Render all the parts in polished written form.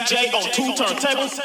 DJ on 2 turntables.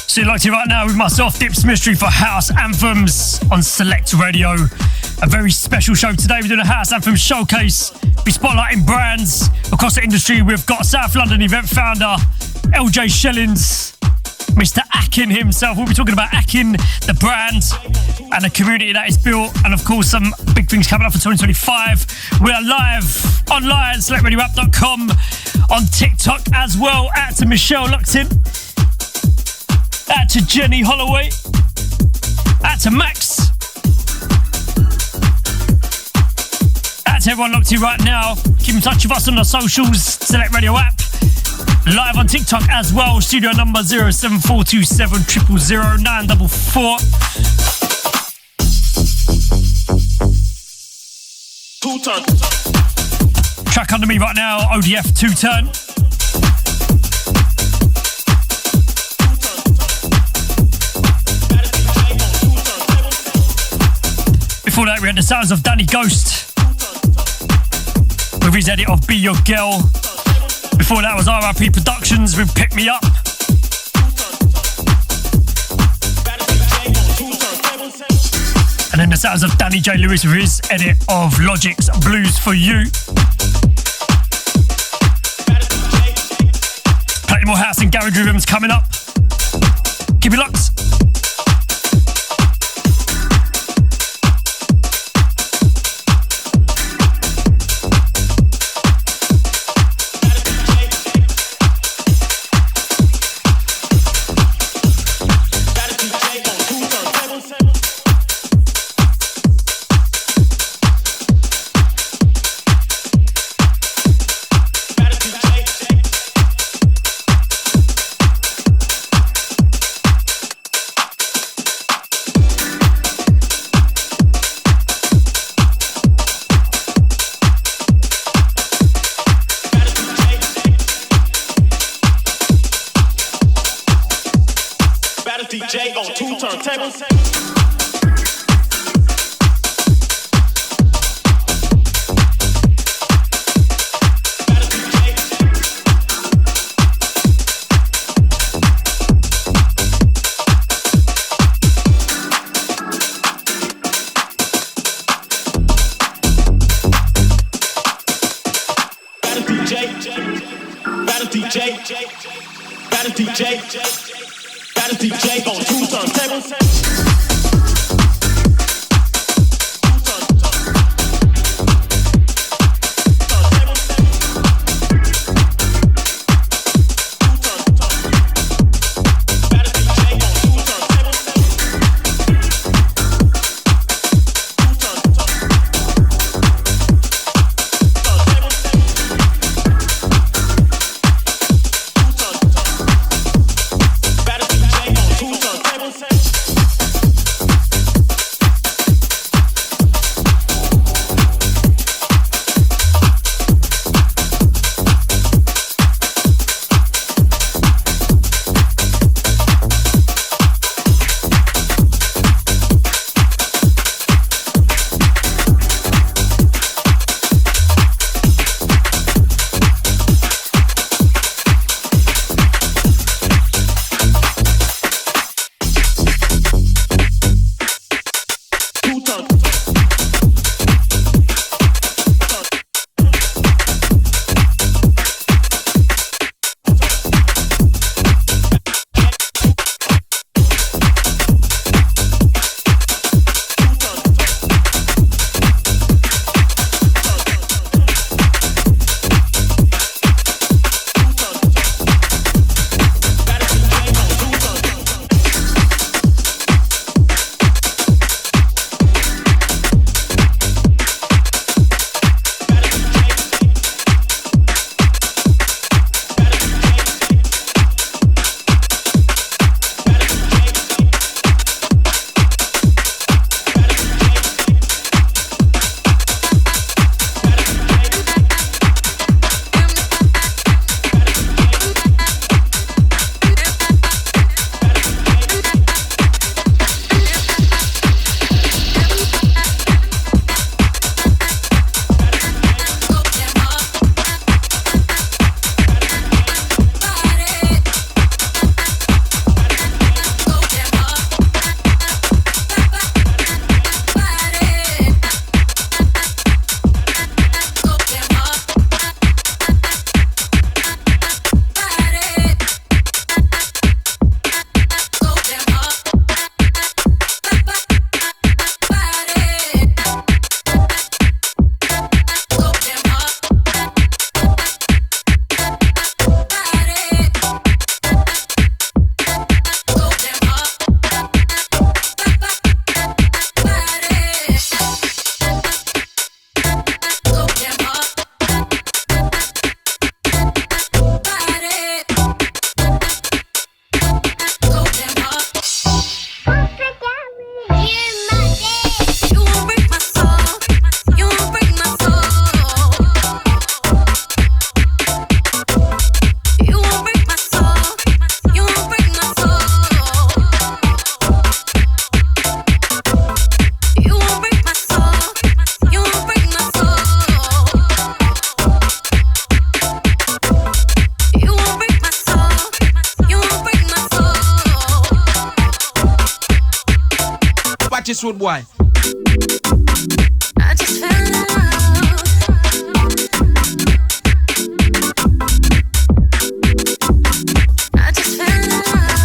So you're locked in right now with myself, Dipz Mistry, for House Anthems on Select Radio. A very special show today. We're doing a House Anthems showcase. We're spotlighting brands across the industry. We've got South London event founder LJ Shellings, Mr. Akin himself. We'll be talking about Akin, the brand, and the community that is built, and of course some big things coming up for 2025. We are live online, selectradioapp.com, on TikTok as well. Out to Michelle locked in, out to Jenny Holloway, out to Max, out to everyone locked in right now. Keep in touch with us on the socials, Select Radio app, live on TikTok as well. Studio number 07427 000 944. Track under me right now, ODF 2 Turn. Before that, we had the sounds of Danny Ghost with his edit of Be Your Girl. Before that was RIP Productions with Pick Me Up. And then the sounds of Danny J. Lewis with his edit of Logic's Blues For You. Plenty more house and garage rhythms coming up. Keep it locked. DJ on 2 turntables. DJ on 2 turntables. this road boy. I just fell in love. I just fell in love. I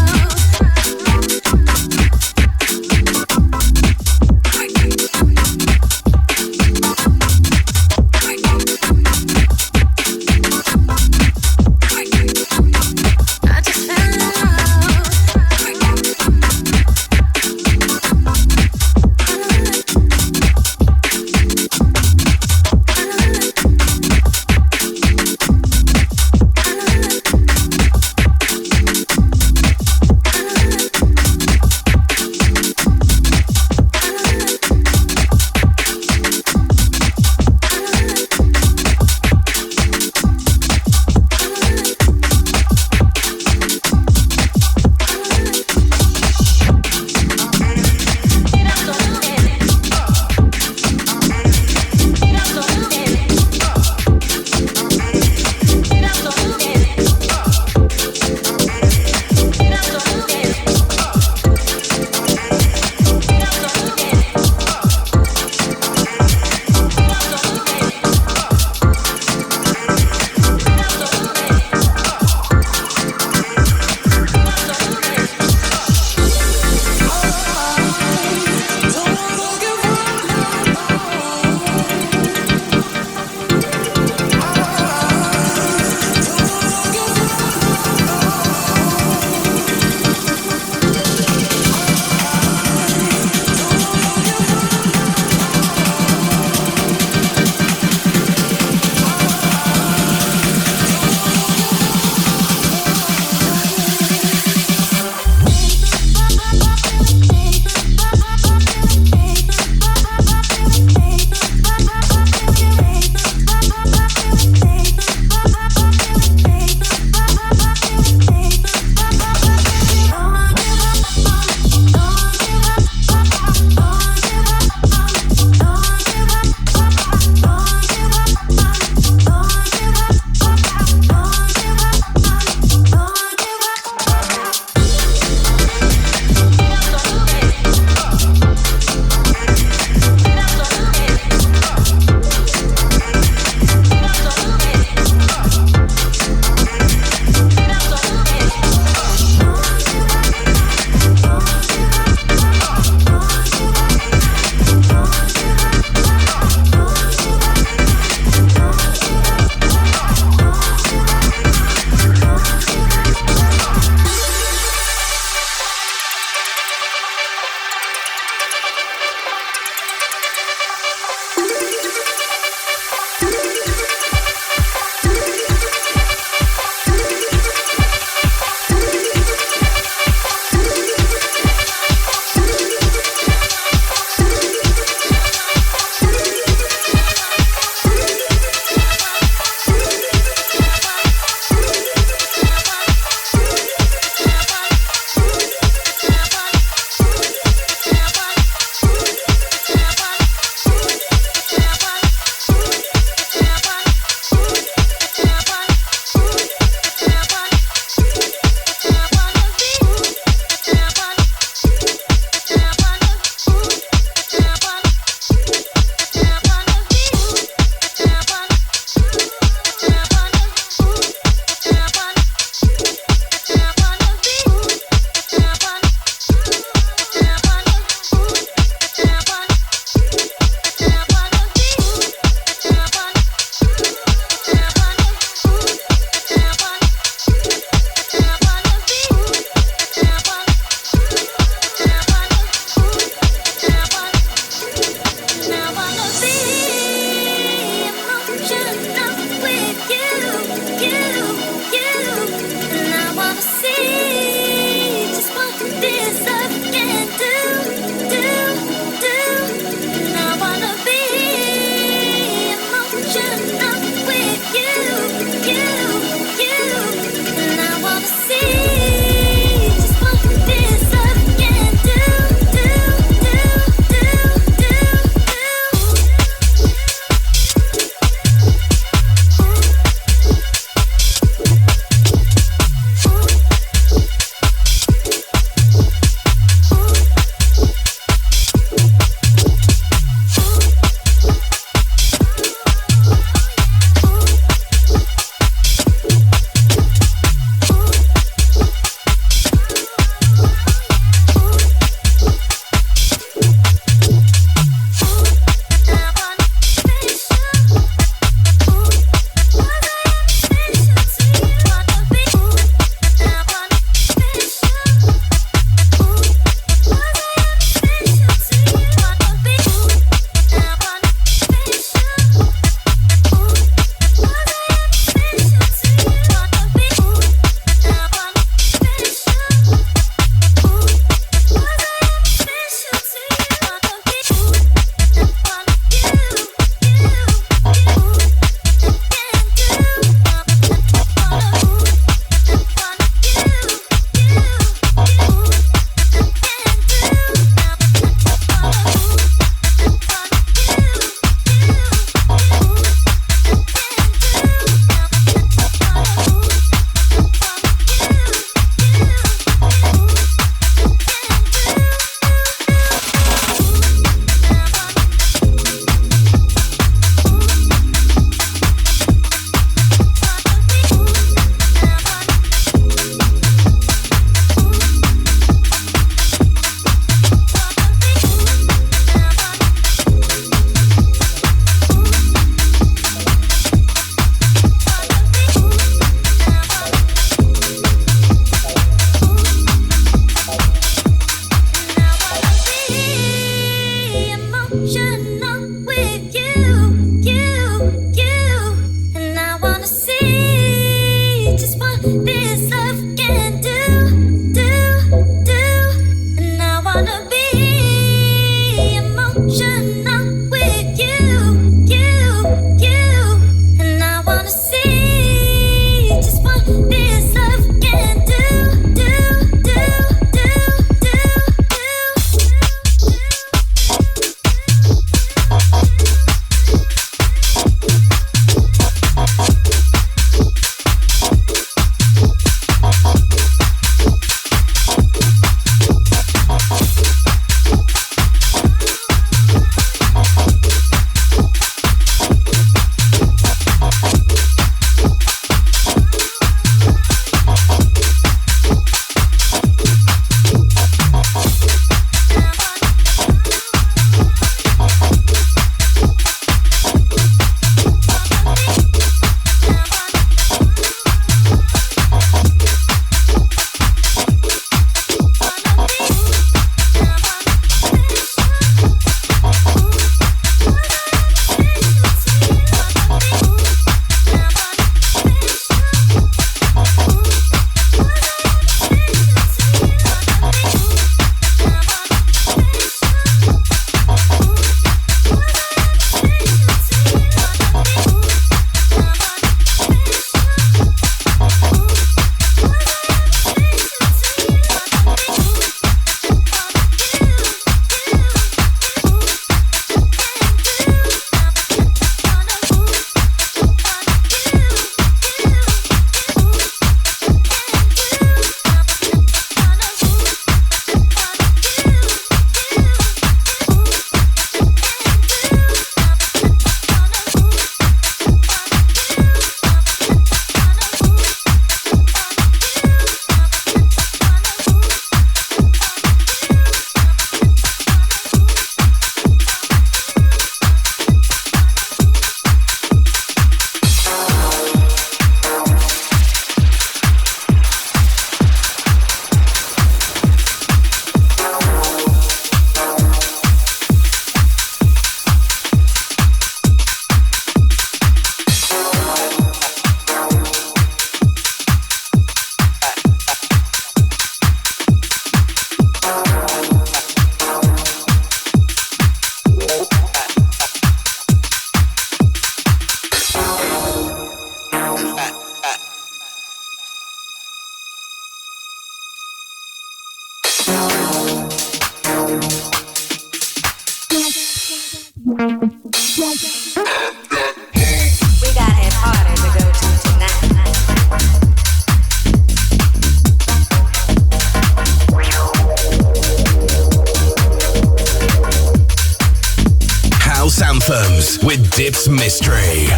House Anthems with Dipz Mistry.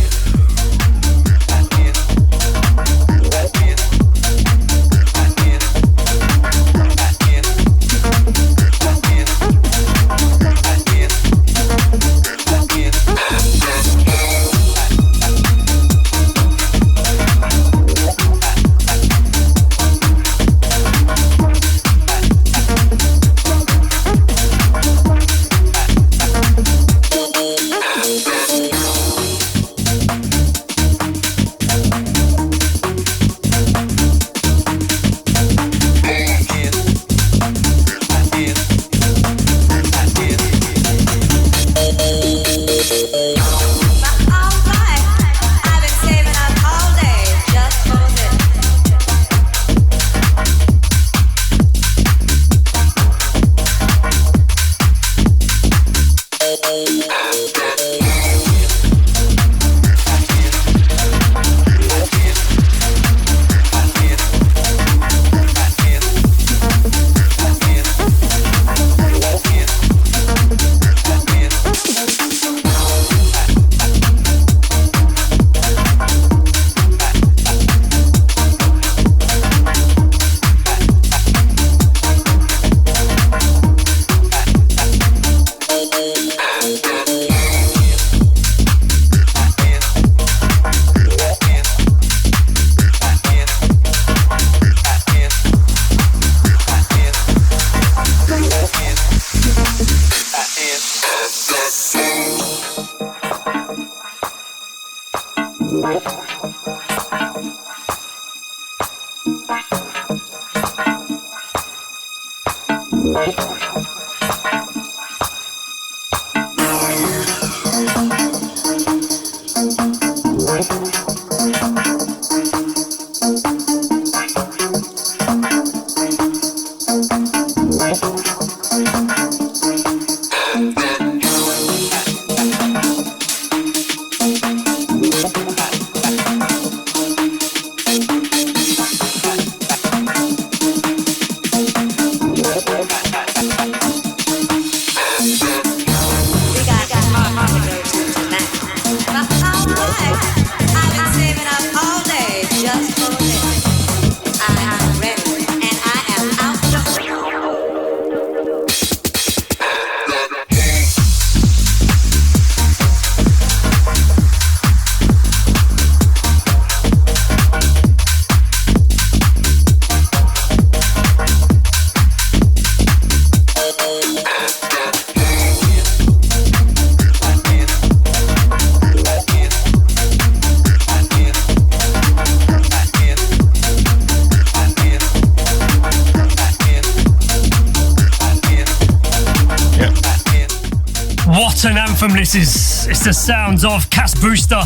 It's the sounds of Cass Brewster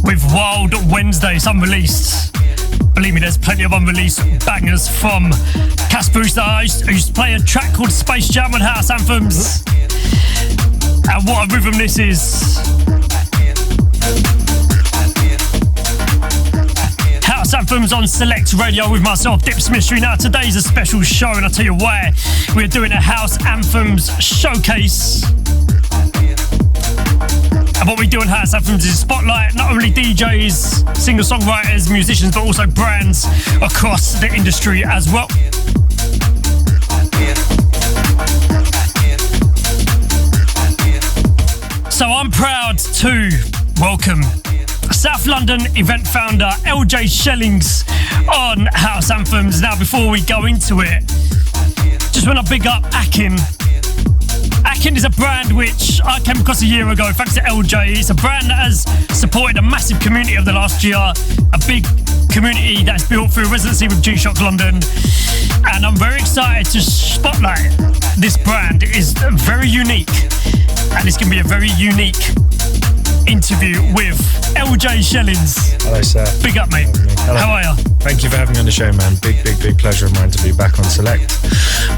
with Wild Wednesday. It's unreleased. Believe me, there's plenty of unreleased bangers from Cass Brewster. I used to play a track called Space Jam on House Anthems. And what a rhythm this is. House Anthems on Select Radio with myself, Dipz Mistry. Now, today's a special show, and I'll tell you why. We're doing a House Anthems showcase. And what we do in House Anthems is spotlight not only DJs, singer-songwriters, musicians, but also brands across the industry as well. So I'm proud to welcome South London event founder LJ Shellings on House Anthems. Now, before we go into it, just want to big up Akin. Akin is a brand which I came across a year ago thanks to LJ. It's a brand that has supported a massive community over the last year, a big community that's built through residency with G-Shock London. And I'm very excited to spotlight this brand. It is very unique, and it's going to be a very unique interview with LJ Shellings. Hello, sir. Big up, mate. Hello. How are you? Thank you for having me on the show, man. Big pleasure of mine to be back on Select.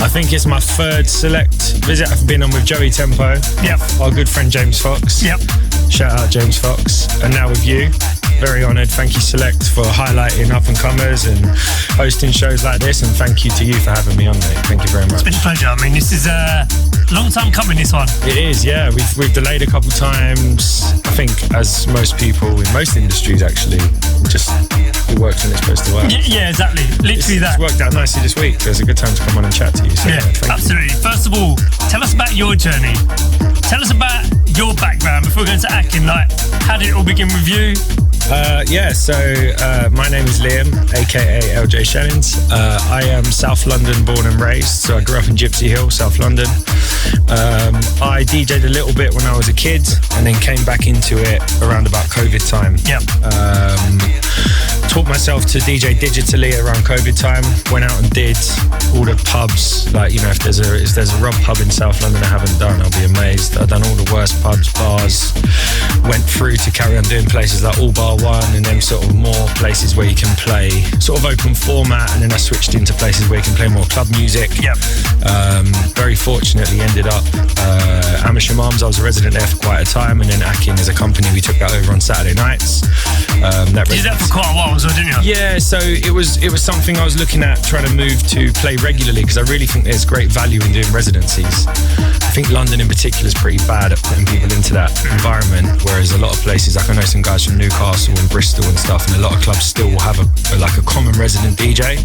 I think it's my third Select visit. I've been on with Joey Tempo. Yep. Our good friend James Fox. Yep. Shout out James Fox. And now with you. Very honoured. Thank you, Select, for highlighting up-and-comers and hosting shows like this. And thank you to you for having me on, mate. Thank you very much. It's been a pleasure. I mean, this is a long time coming, this one. It is, yeah. We've delayed a couple times. I think, as most people in most industries, actually, it works when it's supposed to work. Yeah, exactly. Literally It's worked out nicely this week. So it's a good time to come on and chat to you. So, yeah, absolutely. You. First of all, tell us about your journey. Tell us about your background before we go into Akin. Like, how did it all begin with you? My name is Liam, aka LJ Shellings. I am South London born and raised, so I grew up in Gypsy Hill, South London. I DJ'd a little bit when I was a kid, and then came back into it around about COVID time. Yep. Taught myself to DJ digitally around COVID time. Went out and did all the pubs. Like, you know, if there's a Rob pub in South London I haven't done, I'll be amazed. I've done all the worst pubs, bars. Went through to carry on doing places like All Bar One, and then sort of more places where you can play sort of open format, and then I switched into places where you can play more club music. Yep. Very fortunately ended up Amersham Arms. I was a resident there for quite a time, and then Akin as a company, we took that over on Saturday nights. You did that for quite a while, didn't you? Yeah, so it was something I was looking at trying to move to play regularly, because I really think there's great value in doing residencies. I think London in particular is pretty bad at putting people into that environment, whereas a lot of places, like I know some guys from Newcastle and Bristol and stuff, and a lot of clubs still will have a common resident DJ.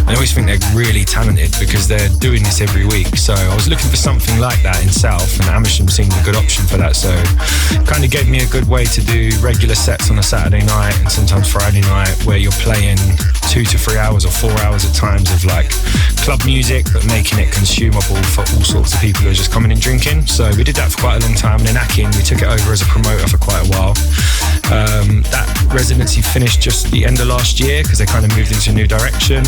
I always think they're really talented because they're doing this every week. So I was looking for something like that in South, and Amersham seemed a good option for that. So it kind of gave me a good way to do regular sets on a Saturday night and sometimes Friday night, where you're playing 2 to 3 hours or 4 hours at times of like club music, but making it consumable for all sorts of people who are just coming and drinking. So we did that for quite a long time. And then Akin, we took it over as a promoter for quite a while. That residency finished just the end of last year because they kind of moved into a new direction.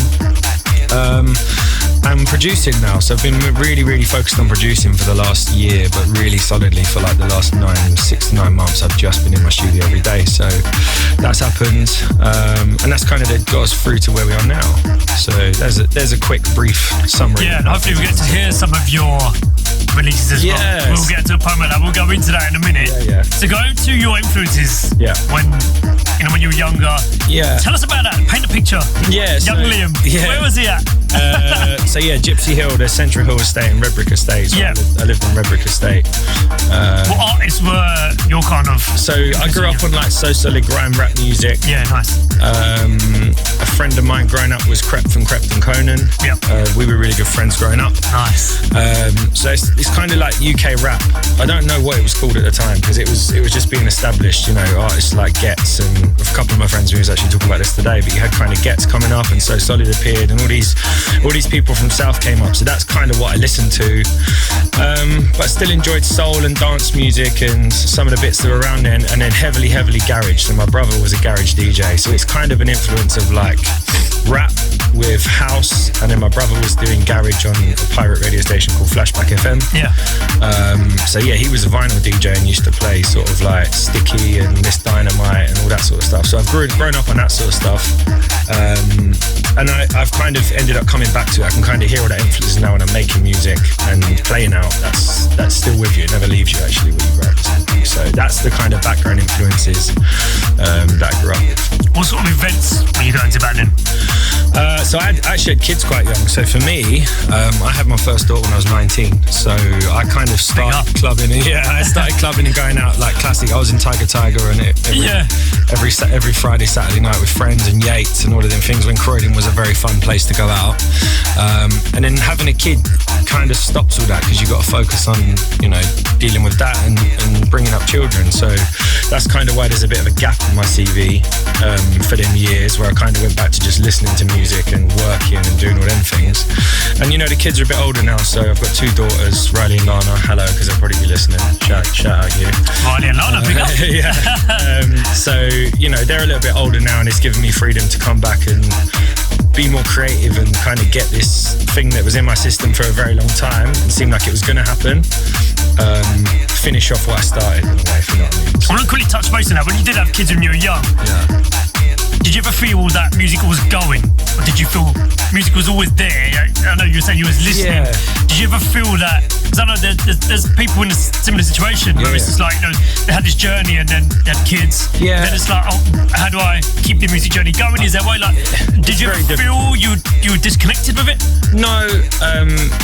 I'm producing now, so I've been really focused on producing for the last year, but really solidly for like the last 6 to 9 months. I've just been in my studio every day, so that's happened, and that's kind of got us through to where we are now. So there's a quick brief summary. Yeah, and hopefully we get to hear some of your releases as well. We'll get to a point where we'll go into that in a minute. Yeah. So going to your influences, when you were younger. Yeah. Tell us about that. Paint a picture. Yeah. Young Liam. Yeah. Where was he at? Gypsy Hill, the Central Hill Estate and Redbrick Estate. So I lived in Redbrick Estate. What artists were your kind of? So I grew up on like So Solid grime rap music. Yeah, nice. A friend of mine growing up was Crept from Crept and Conan. Yep. We were really good friends growing up. Nice. So it's kind of like UK rap. I don't know what it was called at the time because it was just being established. You know, artists like Getz, and a couple of my friends who was actually talking about this today. But you had kind of Getz coming up, and So Solid appeared, and all these people from South came up. So that's kind of what I listened to. But I still enjoyed soul and dance music and some of the bits that were around then, and then heavily garage. So my brother was a garage DJ, so it's kind of an influence of like rap with house, and then my brother was doing garage on a pirate radio station called Flashback FM. Yeah. He was a vinyl DJ and used to play sort of like Sticky and Miss Dynamite and all that sort of stuff. So I've grown up on that sort of stuff, and I've kind of ended up coming back to it. I can kind of hear all that influence now when I'm making music and playing out. That's still with you. It never leaves you actually when you grow up. So that's the kind of background influences that I grew up with. What sort of events were you going to back then? So I actually had kids quite young. So for me, I had my first daughter when I was 19. So I kind of started clubbing. I started clubbing and going out like classic. I was in Tiger and every Friday, Saturday night with friends and Yates and all of them things when Croydon was a very fun place to go out. And then having a kid kind of stops all that because you've got to focus on, dealing with that and bringing up children. So that's kind of why there's a bit of a gap in my CV for them years where I kind of went back to just listening to music and working and doing all them things. And the kids are a bit older now, so I've got 2 daughters, Riley and Lana. Hello, because they'll probably be listening. Shout out you. Riley and Lana, big up. So they're a little bit older now, and it's given me freedom to come back and be more creative and kind of get this thing that was in my system for a very long time and seemed like it was going to happen, finish off what I started in a way, if you know what I mean. I want to quickly touch base on that. When you did have kids when you were young, did you ever feel that music was going? Or did you feel music was always there? I know you were saying you was listening. Yeah. Did you ever feel that? Because I know there's people in a similar situation where it's just like, they had this journey and then they had kids. Yeah. Then it's like, how do I keep the music journey going? Is there a way like, did you ever feel you were disconnected with it? No.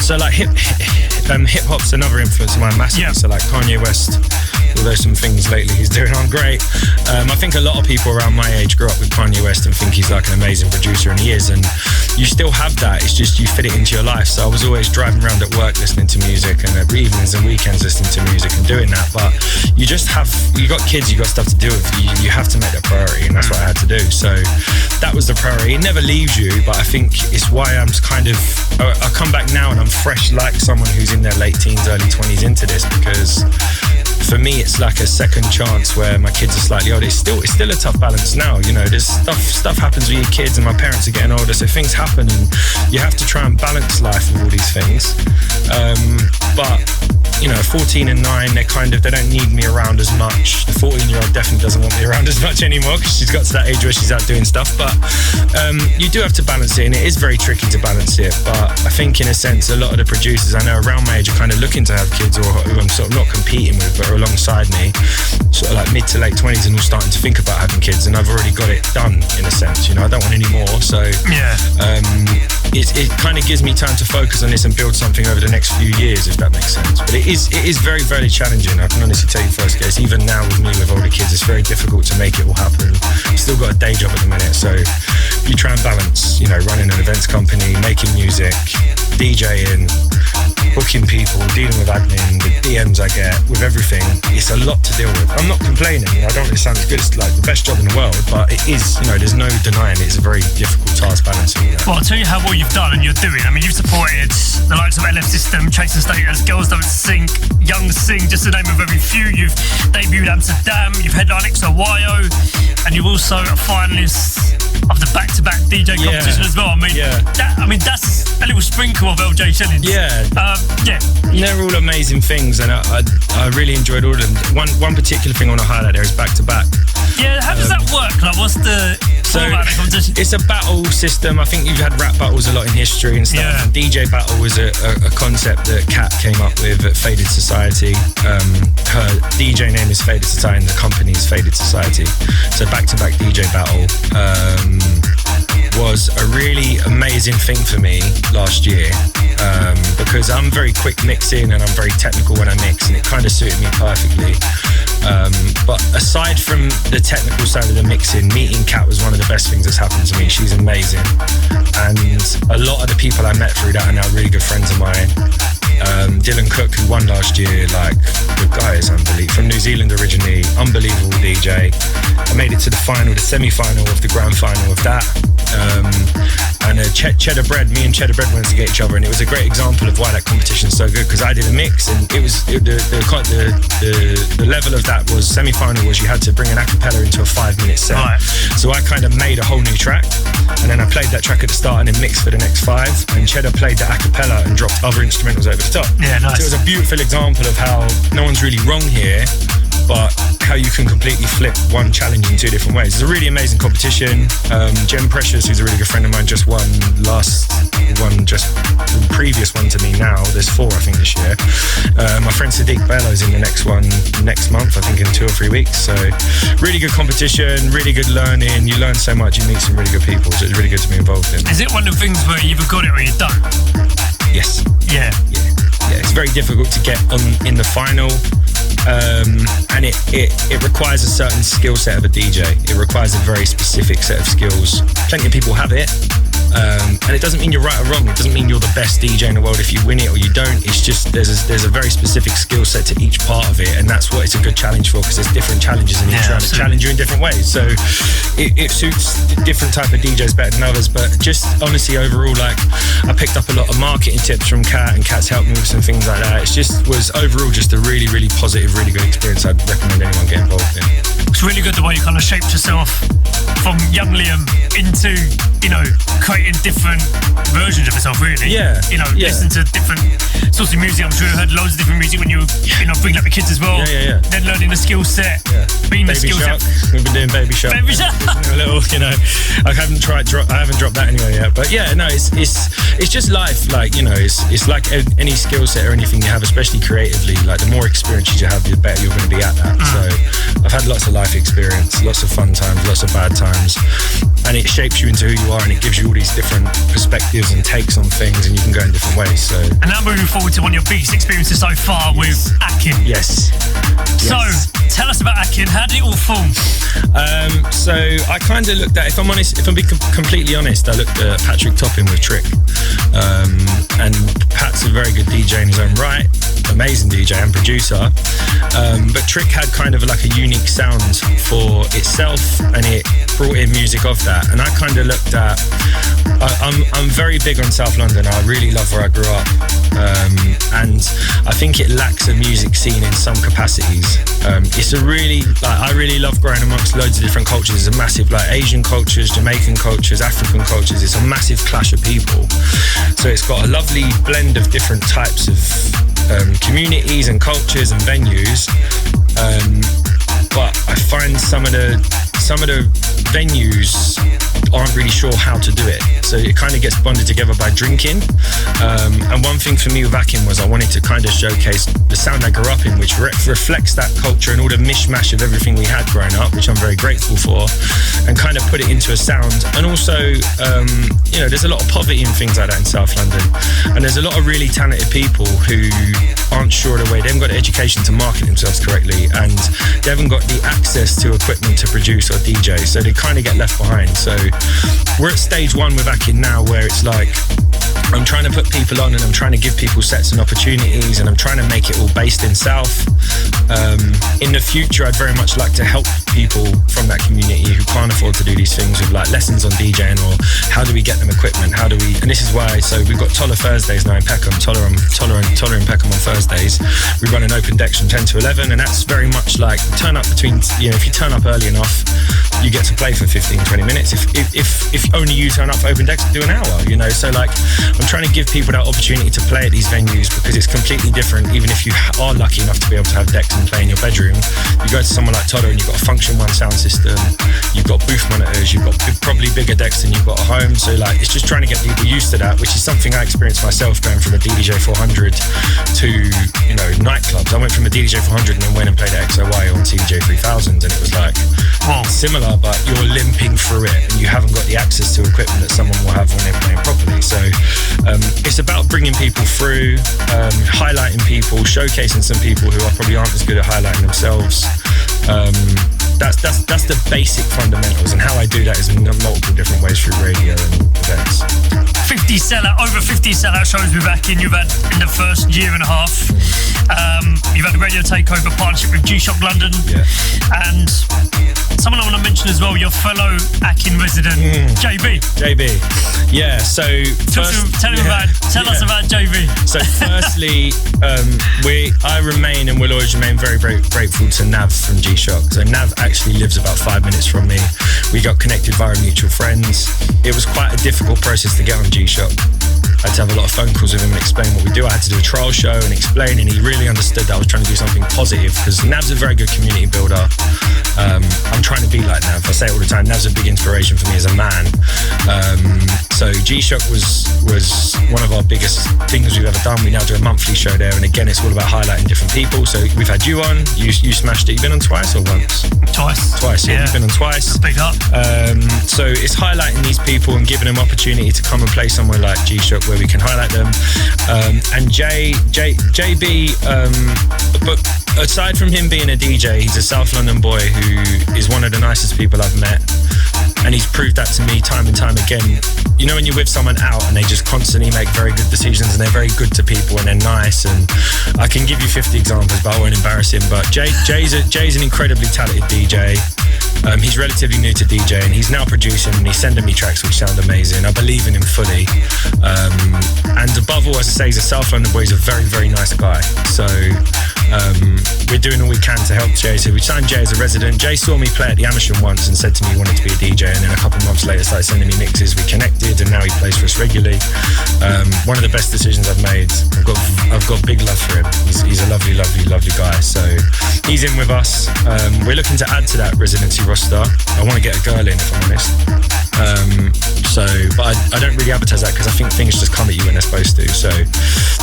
So like hip hop's another influence of mine massively. So like Kanye West, although some things lately he's doing aren't great. I think a lot of people around my age grew up with Kanye West and think he's like an amazing producer, and he is, and you still have that, it's just you fit it into your life. So I was always driving around at work listening to music, and at evenings and weekends listening to music and doing that. But you got kids, you got stuff to do with, you have to make that priority, and that's what I had to do. So that was the priority. It never leaves you, but I think it's why I'm kind of, I come back now and I'm fresh like someone who's in their late teens, early 20s into this, because for me it's like a second chance where my kids are slightly older. It's still a tough balance now, there's stuff happens with your kids, and my parents are getting older, so things happen and you have to try and balance life with all these things. But 14 and 9, they don't need me around as much. The 14-year-old definitely doesn't want me around as much anymore because she's got to that age where she's out doing stuff. But you do have to balance it, and it is very tricky to balance it. But I think in a sense, a lot of the producers I know around my age are kind of looking to have kids, or who I'm sort of not competing with but are alongside me, sort of like mid to late 20s, and all starting to think about having kids, and I've already got it done in a sense. I don't want any more. So it kind of gives me time to focus on this and build something over the next few years, if that makes sense. But it is very, very challenging. I can honestly tell you first case, even now with me with older kids, it's very difficult to make it all happen. I've still got a day job at the minute, so you try and balance, running an events company, making music, DJing, booking people, dealing with admin, the DMs I get, with everything. It's a lot to deal with. I'm not complaining, I don't really sound as good. It's like the best job in the world, but it is, there's no denying it's a very difficult task balancing that. Well, I'll tell you how well you've done and you're doing. I mean, you've supported the likes of LF System, Chasing Status, Girls Don't Sink, Young Sing, just to name of very few. They debuted Amsterdam, you've headlined XOYO, and you're also a finalist of the back-to-back DJ competition as well. I mean, that's a little sprinkle of LJ Shellings. They're all amazing things, and I really enjoyed all of them. One particular thing I want to highlight there is back-to-back. Yeah, how does that work? Like, what's the format of the competition? It's a battle system. I think you've had rap battles a lot in history and stuff. Yeah. And DJ battle was a concept that Kat came up with at Faded Society. Her DJ name is Faded Society and the company is Faded Society. So back-to-back DJ battle was a really amazing thing for me last year, because I'm very quick mixing and I'm very technical when I mix, and it kind of suited me perfectly. But aside from the technical side of the mixing, meeting Kat was one of the best things that's happened to me. She's amazing, and a lot of the people I met through that are now really good friends of mine. Dylan Cook, who won last year, like, the guy is unbelievable. From New Zealand originally, unbelievable DJ. I made it to the final, the semi-final of the grand final of that. And Cheddar Bread, me and Cheddar Bread went to get each other, and it was a great example of why that competition's so good, because I did a mix, and it was the level of that was semi-final was you had to bring an a cappella into a 5-minute set. Right. So I kind of made a whole new track, and then I played that track at the start and then mixed for the next 5, and Cheddar played the a cappella and dropped other instrumentals over the top. Yeah, nice. So it was a beautiful example of how no one's really wrong here, but how you can completely flip one challenge in 2 different ways. It's a really amazing competition. Jem Precious, who's a really good friend of mine, just won the previous one to me now. There's 4, I think, this year. My friend Sadiq Bello's in the next one next month, I think in 2 or 3 weeks. So really good competition, really good learning. You learn so much, you meet some really good people, so it's really good to be involved in. Is it one of the things where you've got it or you don't? Yes. Yeah. It's very difficult to get on in the final. And it requires a certain skill set of a DJ. It requires a very specific set of skills. Plenty of people have it, and it doesn't mean you're right or wrong. It doesn't mean you're the best DJ in the world if you win it or you don't. It's just there's a very specific skill set to each part of it, and that's what it's a good challenge for, because there's different challenges in each round that challenge you in different ways. So it suits different type of DJs better than others. But just honestly, overall, like, I picked up a lot of marketing tips from Kat, and Kat's helped me with some things like that. It was overall just a really, really positive, really good experience. I'd recommend anyone get involved in. It's really good the way you kind of shaped yourself from young Liam into, creating different versions of yourself, really. Listen to different sorts of music. I'm sure you heard loads of different music when you were, bringing up your kids as well. Yeah. Then learning the skill set, being the skill set. We've been doing Baby Shark. Baby Shark. A little, I haven't dropped that anywhere yet. But yeah, no, it's just life. Like, it's like any skill set or anything you have, especially creatively. Like, the more experiences you have, the better you're going to be at that. So I've had lots of life experience, lots of fun times, lots of bad times, and it shapes you into who you are, and it gives you all these different perspectives and takes on things, and you can go in different ways. So, and now moving forward to one of your biggest experiences so far with Akin. Yes. So tell us about Akin. How did it all form? So I kind of looked at, if I'm being completely honest, I looked at Patrick Topping with Trick, and Pat's a very good DJ in his own right, amazing DJ and producer, but Trick had kind of like a unique sound for itself, and it brought in music of that. And I kind of looked at, I'm very big on South London. I really love where I grew up, and I think it lacks a music scene in some capacities. It's a really, I really love growing amongst loads of different cultures. It's a massive, Asian cultures, Jamaican cultures, African cultures. It's a massive clash of people. So it's got a lovely blend of different types of communities and cultures and venues. But I find some of the venues aren't really sure how to do it, so it kind of gets bonded together by drinking. And one thing for me with Akin was I wanted to kind of showcase the sound I grew up in, which reflects that culture and all the mishmash of everything we had growing up, which I'm very grateful for, and kind of put it into a sound. And also, there's a lot of poverty and things like that in South London, and there's a lot of really talented people who aren't sure of the way, they haven't got the education to market themselves correctly, and they haven't got the access to equipment to produce or DJ, so they kind of get left behind. So we're at stage 1 with Akin now, where it's like, I'm trying to put people on and I'm trying to give people sets and opportunities, and I'm trying to make it all based in South. In the future, I'd very much like to help people from that community who can't afford to do these things with like lessons on DJing, or how do we get them equipment? How do we, and this is why, so we've got Toller Thursdays now in Peckham, Toller in Peckham on Thursdays. We run an open decks from 10 to 11, and that's very much like turn up between, you know, if you turn up early enough, you get to play for 15-20 minutes. If only you turn up for open decks, do an hour, you know. So like, I'm trying to give people that opportunity to play at these venues, because it's completely different. Even if you are lucky enough to be able to have decks and play in your bedroom, you go to someone like Toller and you've got a Function One sound system, you've got booth monitors, you've got probably bigger decks than you've got at home. So like, it's just trying to get people used to that, which is something I experienced myself going from a DDJ 400 to, you know, nightclubs. I went from a DDJ 400 and then went and played at XOY on TDJ 3000, and it was like, similar, but you're limping through it and you haven't got the access to equipment that someone will have when they're playing properly. So it's about bringing people through, highlighting people, showcasing some people who probably aren't as good at highlighting themselves. That's the basic fundamentals, and how I do that is in multiple different ways through radio and events. Over 50 sellout shows we're back in. You've had in the first year and a half. You've had a radio takeover partnership with G-Shock London, and someone I want to mention as well, your fellow Akin resident, JB. Yeah. So tell us about JB. So firstly, I remain and will always remain very, very grateful to Nav from G-Shock. So Nav actually lives about 5 minutes from me. We got connected via mutual friends. It was quite a difficult process to get on G-Shock. I had to have a lot of phone calls with him and explain what we do. I had to do a trial show and explain, and he really understood that I was trying to do something positive, because Nav's a very good community builder. I'm trying to be like Nav. I say it all the time. Nav's a big inspiration for me as a man. So G-Shock was one of our biggest things we've ever done. We now do a monthly show there, and again, it's all about highlighting different people. So we've had you on. You smashed it. You've been on twice or once? Twice. Yeah, you've been on twice. Big up. So it's highlighting these people and giving them opportunity to come and play somewhere like G-Shock where we can highlight them. And JB, but aside from him being a DJ, he's a South London boy who is one of the nicest people I've met, and he's proved that to me time and time again. You know, when you're with someone out and they just constantly make very good decisions and they're very good to people and they're nice, and I can give you 50 examples, but I won't embarrass him. But Jay's an incredibly talented DJ. He's relatively new to DJ, and he's now producing and he's sending me tracks which sound amazing. I believe in him fully. And above all, as I say, he's a South London boy. He's a very, very nice guy. So we're doing all we can to help Jay. So we signed Jay as a resident. Jay saw me play at the Amersham once and said to me he wanted to be a DJ, and then a couple of months later started sending me mixes. We connected, and now he plays for us regularly. One of the best decisions I've made. I've got big love for him. He's a lovely, lovely, lovely guy. So he's in with us. We're looking to add to that residency roster. I want to get a girl in, if I'm honest. But I don't really advertise that because I think things just come at you when they're supposed to. So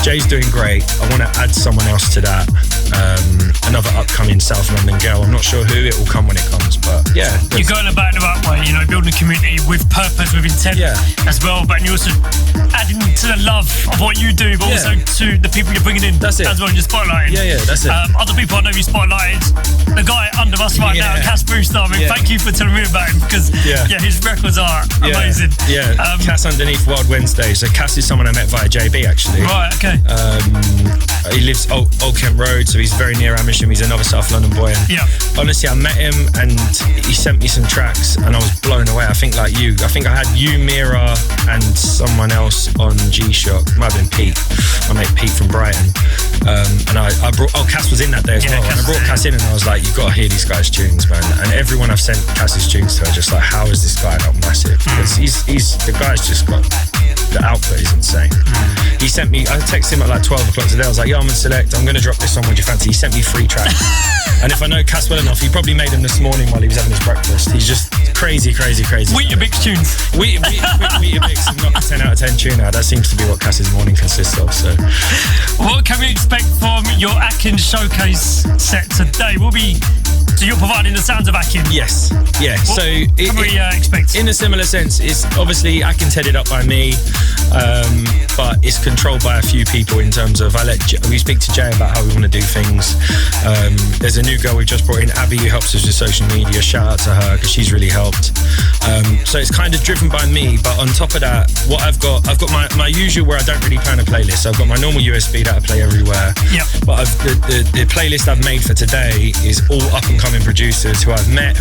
Jay's doing great. I want to add someone else to that. Another upcoming South London girl. I'm not sure who. It will come when it comes. But yeah, you're going about it the right way. You know, building a community with purpose, with intent as well. But you're also adding to the love of what you do, but also to the people you're bringing in. That's it. As well, and you're spotlighting. Yeah, that's it. Other people I know you spotlighted. The guy under us right now, Cass Brewster. I mean, thank you for telling me about him, because his records are amazing. Cass underneath Wild Wednesday. So Cass is someone I met via JB actually. Right, okay. He lives Old Kent Road, so he's very near Amersham. He's another South London boy. And honestly, I met him and he sent me some tracks and I was blown away. I think like you. I think I had you, Mira, and someone else on G-Shock. Might have been Pete. My mate Pete from Brighton. And I brought, Cass was in that day as well. And I brought Cass in and I was like, you've got to hear these guys' tunes, man. And everyone I've sent Cass's tunes to are just like, how is this guy not massive? Because the guy's just got, the output is insane. He sent me, I texted him at like 12 o'clock today. I was like, yo, I'm on Select. I'm going to drop this on. What do you fancy? He sent me 3 tracks. And if I know Cass well enough, he probably made them this morning while he was having his breakfast. He's just crazy. Weetabix tunes. Weetabix and not a 10 out of 10 tune out. That seems to be what Cass's morning consists of. So, what can we expect from your Akin showcase set today? So you're providing the sounds of Akin? Yes. Yeah. What can we expect? In a similar sense, it's obviously Akin's headed up by me, but it's controlled by a few people in terms of we speak to Jay about how we want to do things. There's a new girl we just brought in, Abby, who helps us with social media. Shout out to her because she's really helped. So it's kind of driven by me, but on top of that, what I've got my usual where I don't really plan a playlist. So I've got my normal USB that I play everywhere. Yep. But the playlist I've made for today is all up and coming producers who I've met, who